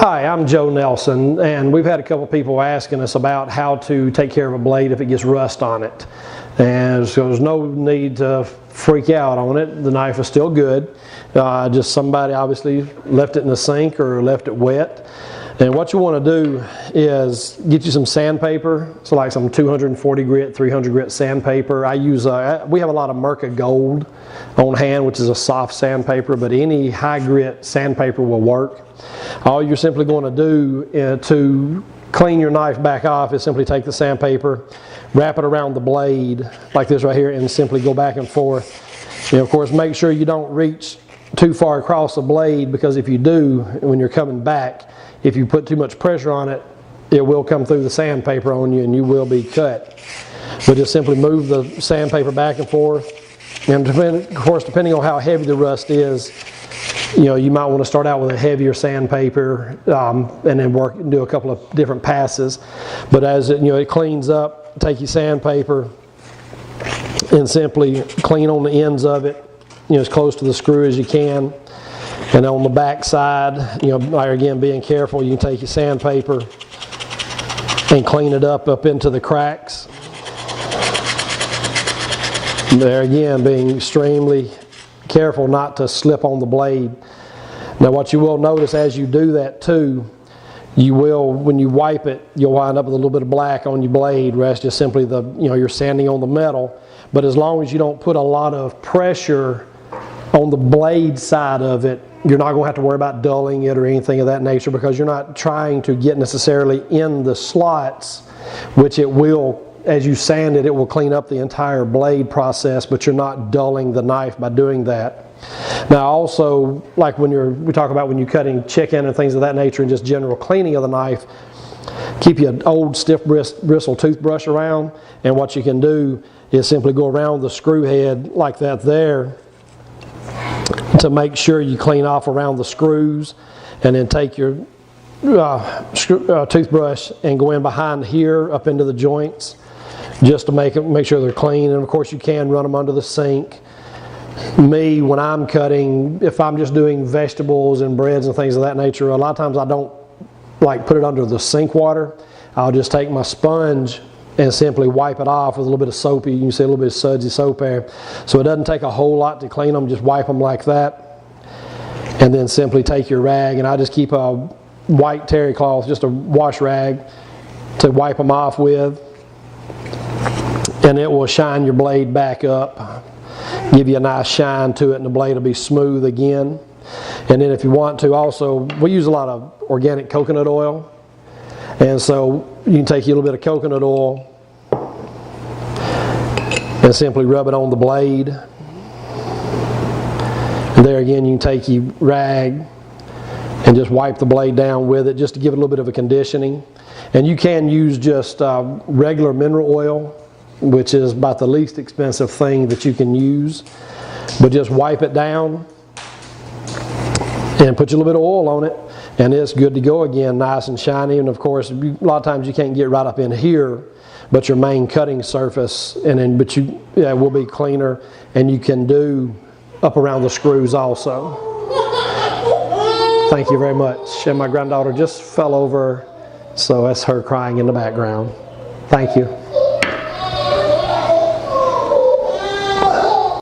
Hi, I'm Joe Nelson, and we've had a couple people asking us about how to take care of a blade if it gets rust on it. And so there's no need to freak out on it. The knife is still good. Just somebody obviously left it in the sink or left it wet. And what you want to do is get you some sandpaper, so like some 240 grit, 300 grit sandpaper. I use, we have a lot of Merca Gold on hand, which is a soft sandpaper, but any high grit sandpaper will work. All you're simply going to do to clean your knife back off is simply take the sandpaper, wrap it around the blade like this right here, and simply go back and forth. And of course, make sure you don't reach too far across the blade, because if you do, when you're coming back, if you put too much pressure on it, it will come through the sandpaper on you and you will be cut. But just simply move the sandpaper back and forth. And of course, depending on how heavy the rust is, you might want to start out with a heavier sandpaper and then work and do a couple of different passes. But as it cleans up, take your sandpaper and simply clean on the ends of it, as close to the screw as you can. And on the back side, again, being careful, you can take your sandpaper and clean it up into the cracks. There again, being extremely careful not to slip on the blade. Now what you will notice as you do that too, you will, when you wipe it, you'll wind up with a little bit of black on your blade, where it's just simply you're sanding on the metal. But as long as you don't put a lot of pressure on the blade side of it, you're not going to have to worry about dulling it or anything of that nature, because you're not trying to get necessarily in the slots, which it will, as you sand it, it will clean up the entire blade process, but you're not dulling the knife by doing that. Now also, like we talk about when you're cutting chicken and things of that nature and just general cleaning of the knife, keep your old stiff bristle toothbrush around, and what you can do is simply go around the screw head like that there, to make sure you clean off around the screws, and then take your toothbrush and go in behind here up into the joints just to make sure they're clean. And of course you can run them under the sink. Me, when I'm cutting, if I'm just doing vegetables and breads and things of that nature, a lot of times I don't put it under the sink water. I'll just take my sponge and simply wipe it off with a little bit of soapy, you can see a little bit of sudsy soap there. So it doesn't take a whole lot to clean them, just wipe them like that. And then simply take your rag, and I just keep a white terry cloth, just a wash rag, to wipe them off with. And it will shine your blade back up, give you a nice shine to it, and the blade will be smooth again. And then if you want to also, we use a lot of organic coconut oil. And so you can take a little bit of coconut oil and simply rub it on the blade. And there again, you can take your rag and just wipe the blade down with it, just to give it a little bit of a conditioning. And you can use just regular mineral oil, which is about the least expensive thing that you can use. But just wipe it down and put a little bit of oil on it, and it's good to go again, nice and shiny. And of course, a lot of times you can't get right up in here, but your main cutting surface, but it will be cleaner, and you can do up around the screws also. Thank you very much. And my granddaughter just fell over, so that's her crying in the background. Thank you.